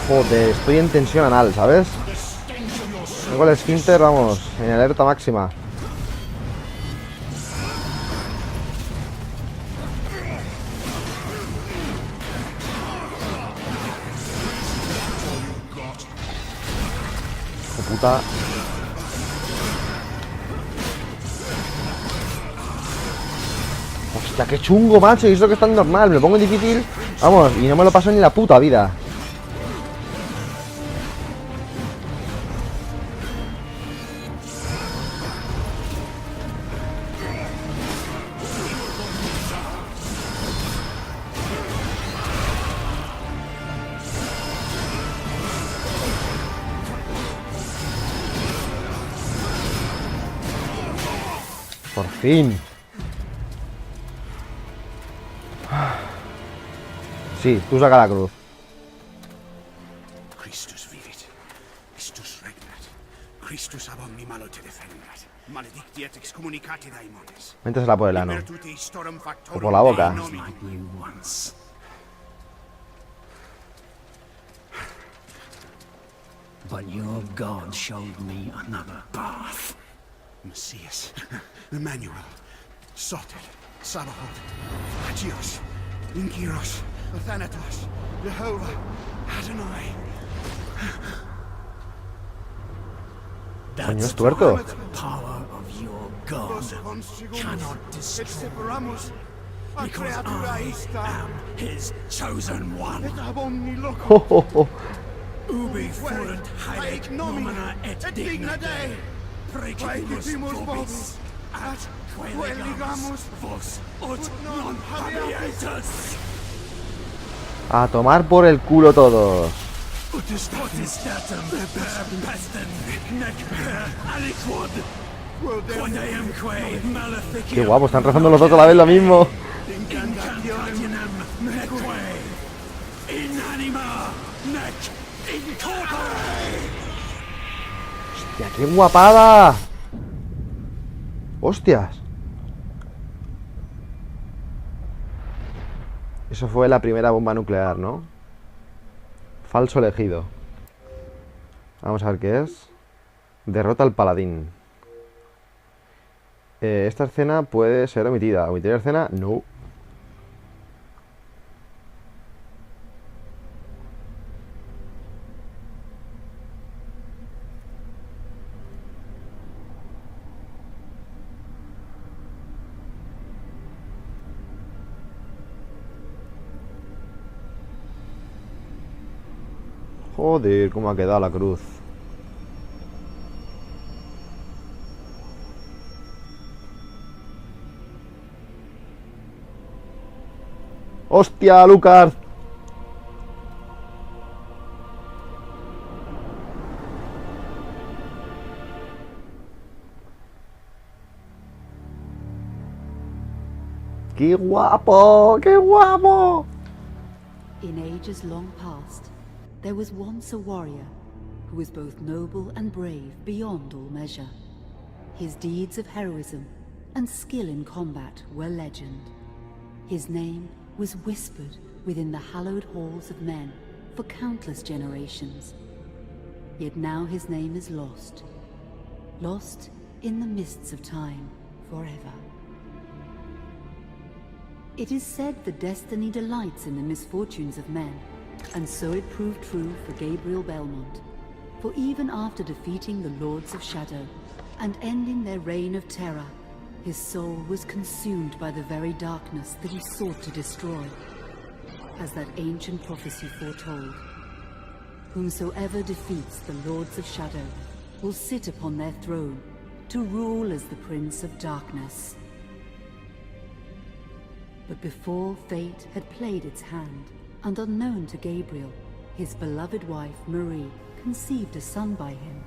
Joder, estoy en tensión anal, ¿sabes? Tengo el esfínter, vamos, en alerta máxima. Hijo puta. Hostia, qué chungo, macho. Y eso que es tan normal. Me lo pongo en difícil, vamos, y no me lo paso ni la puta vida. Por fin. Sí, tú saca la cruz. Christus vivit, Christus regnat, Christus ab omni malo te defendat, maledictiat excommunicati daimones. Méntesela por el ano. O por la boca. But your God showed me another path. Messias, Emmanuel, Soter, Sabaoth, Agios, Inkiros, Athanatos, Jehovah, Adonai. Coño, es tuerto. The power of your God cannot destroy, because I am his chosen one. Oh, oh, oh. Ubi fuerunt haec nomina et digna Dei, praecipimus vobis, atque legamus vos ut non habietis. A tomar por el culo todos. Potestatem per pestem, nec per aliquod, quodamque maleficio. Qué guapo, están rezando los dos a la vez lo mismo. Incantationem neque, inanima nec incorpore. Hostia, qué guapada. Hostias. Eso fue la primera bomba nuclear, ¿no? Falso elegido. Vamos a ver qué es. Derrota al paladín. Esta escena puede ser omitida. ¿Omitir la escena? No. Joder, cómo ha quedado la cruz. ¡Hostia, Lucas! ¡Qué guapo! ¡Qué guapo! In ages long past, there was once a warrior who was both noble and brave beyond all measure. His deeds of heroism and skill in combat were legend. His name was whispered within the hallowed halls of men for countless generations. Yet now his name is lost. Lost in the mists of time forever. It is said that destiny delights in the misfortunes of men, and so it proved true for Gabriel Belmont. For even after defeating the Lords of Shadow and ending their reign of terror, his soul was consumed by the very darkness that he sought to destroy. As that ancient prophecy foretold, whomsoever defeats the Lords of Shadow will sit upon their throne to rule as the Prince of Darkness. But before fate had played its hand, and unknown to Gabriel, his beloved wife Marie conceived a son by him.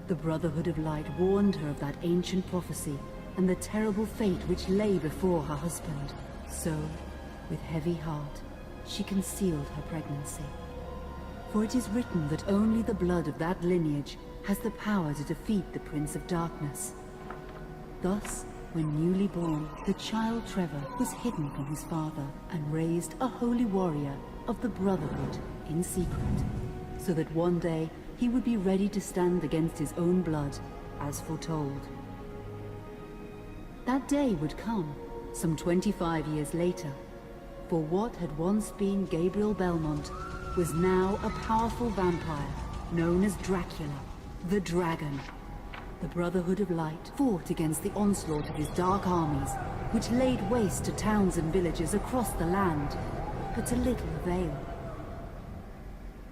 The Brotherhood of Light warned her of that ancient prophecy and the terrible fate which lay before her husband. So, with heavy heart, she concealed her pregnancy. For it is written that only the blood of that lineage has the power to defeat the Prince of Darkness. Thus, when newly born, the child Trevor was hidden from his father and raised a holy warrior of the Brotherhood in secret, so that one day he would be ready to stand against his own blood, as foretold. That day would come, some 25 years later, for what had once been Gabriel Belmont was now a powerful vampire known as Dracula, the Dragon. The Brotherhood of Light fought against the onslaught of his dark armies, which laid waste to towns and villages across the land, but to little avail.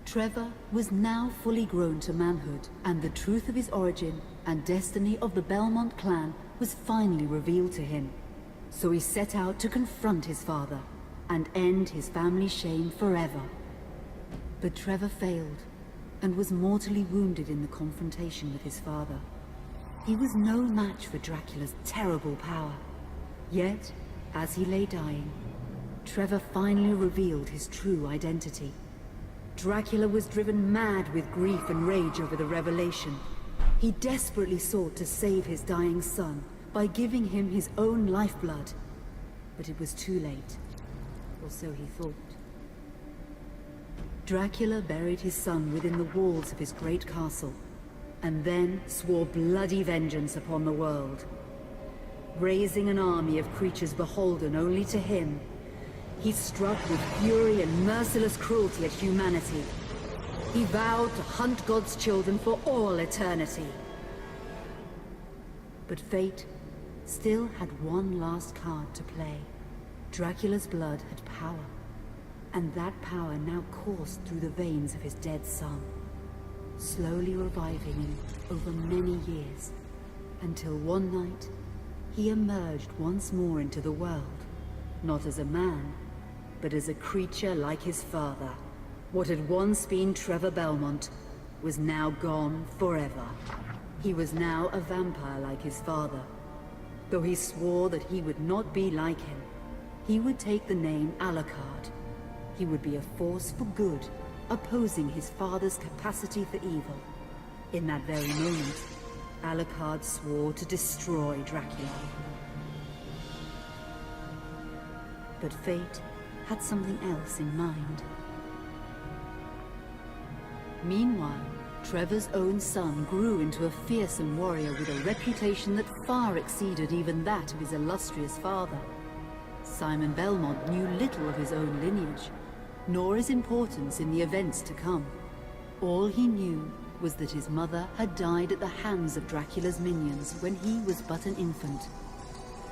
Trevor was now fully grown to manhood, and the truth of his origin and destiny of the Belmont clan was finally revealed to him. So he set out to confront his father and end his family's shame forever. But Trevor failed and was mortally wounded in the confrontation with his father. He was no match for Dracula's terrible power. Yet, as he lay dying, Trevor finally revealed his true identity. Dracula was driven mad with grief and rage over the revelation. He desperately sought to save his dying son by giving him his own lifeblood. But it was too late, or so he thought. Dracula buried his son within the walls of his great castle, and then swore bloody vengeance upon the world. Raising an army of creatures beholden only to him, he struck with fury and merciless cruelty at humanity. He vowed to hunt God's children for all eternity. But fate still had one last card to play. Dracula's blood had power, and that power now coursed through the veins of his dead son, slowly reviving him over many years, until one night he emerged once more into the world, not as a man, but as a creature like his father. What had once been Trevor Belmont was now gone forever. He was now a vampire like his father. Though he swore that he would not be like him, he would take the name Alucard. He would be a force for good, opposing his father's capacity for evil. In that very moment, Alucard swore to destroy Dracula. But fate had something else in mind. Meanwhile, Trevor's own son grew into a fearsome warrior with a reputation that far exceeded even that of his illustrious father. Simon Belmont knew little of his own lineage, nor his importance in the events to come. All he knew was that his mother had died at the hands of Dracula's minions when he was but an infant,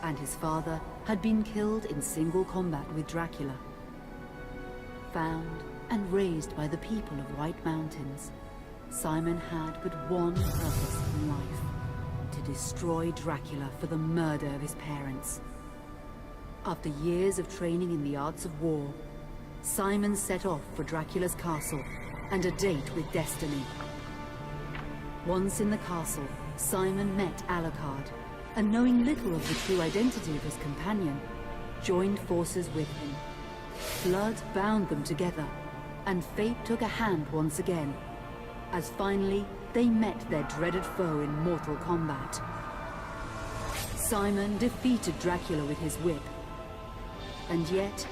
and his father had been killed in single combat with Dracula. Found and raised by the people of White Mountains, Simon had but one purpose in life: to destroy Dracula for the murder of his parents. After years of training in the arts of war, Simon set off for Dracula's castle and a date with destiny. Once in the castle, Simon met Alucard, and knowing little of the true identity of his companion, joined forces with him. Blood bound them together, and fate took a hand once again, as finally they met their dreaded foe in mortal combat. Simon defeated Dracula with his whip, and yet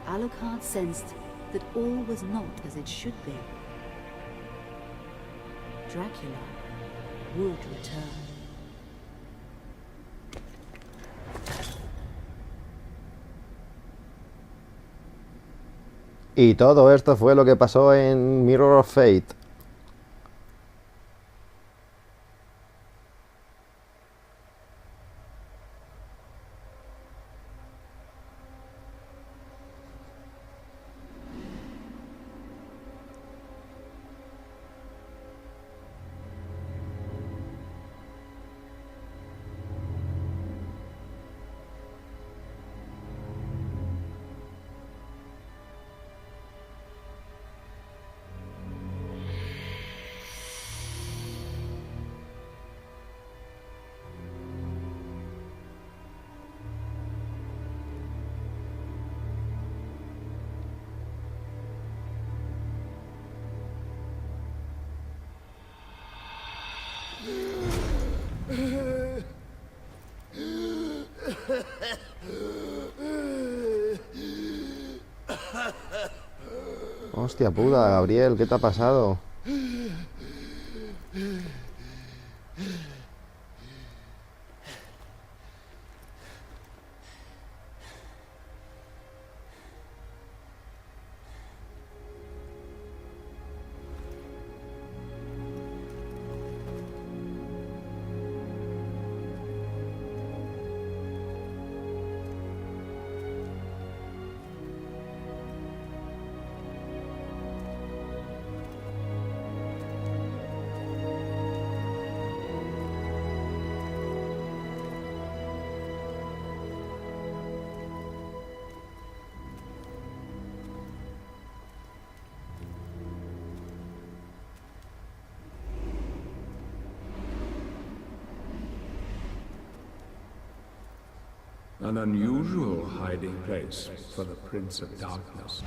Alucard sensed that all was not as it should be. Dracula would return. Y todo esto fue lo que pasó en Mirror of Fate. Hostia puta, Gabriel, ¿qué te ha pasado? An unusual hiding place for the Prince of Darkness.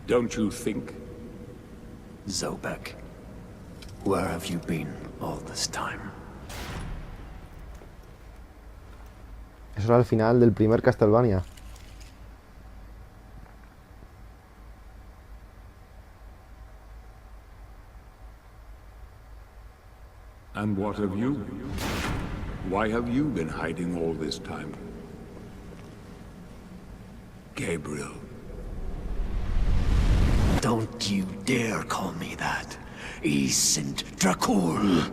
Don't you think? Zobek, where have you been all this time? Eso era el final del primer Castlevania. And what of you? Why have you been hiding all this time? Gabriel. Don't you dare call me that. Isint Dracul.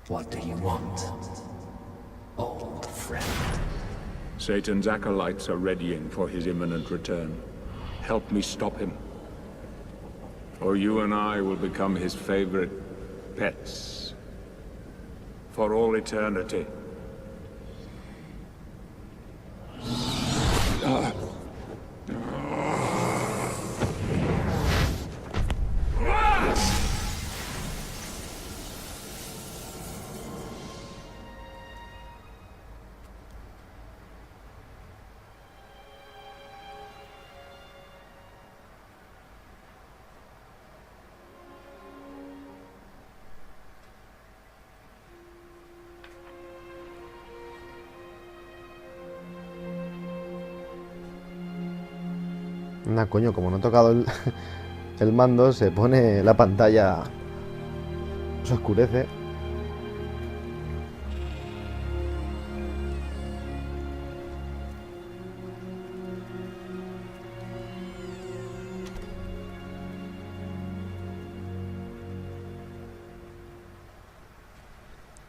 What do you want, old friend? Satan's acolytes are readying for his imminent return. Help me stop him. Or you and I will become his favorite pets. For all eternity. Nah, coño, como no he tocado el mando, se pone la pantalla... Se oscurece.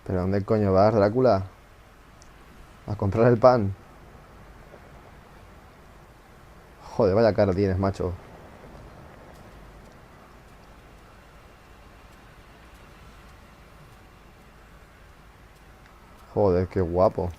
¿Pero dónde coño vas, Drácula? ¿A comprar el pan? Joder, vaya cara tienes, macho. Joder, qué guapo.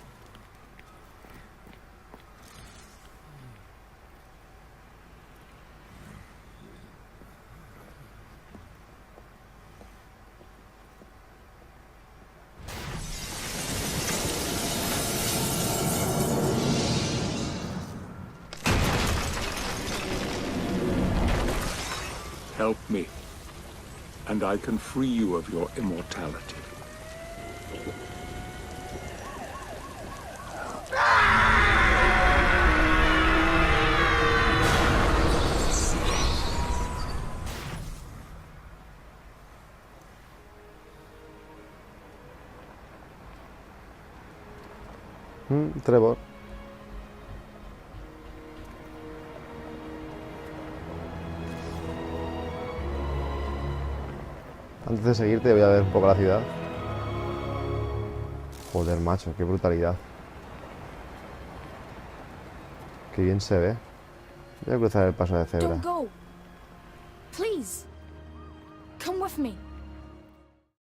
Help me, and I can free you of your immortality. Trevor. Antes de seguirte voy a ver un poco la ciudad. Joder, macho, qué brutalidad. Qué bien se ve. Voy a cruzar el paso de cebra. Don't go. Please. Come with me.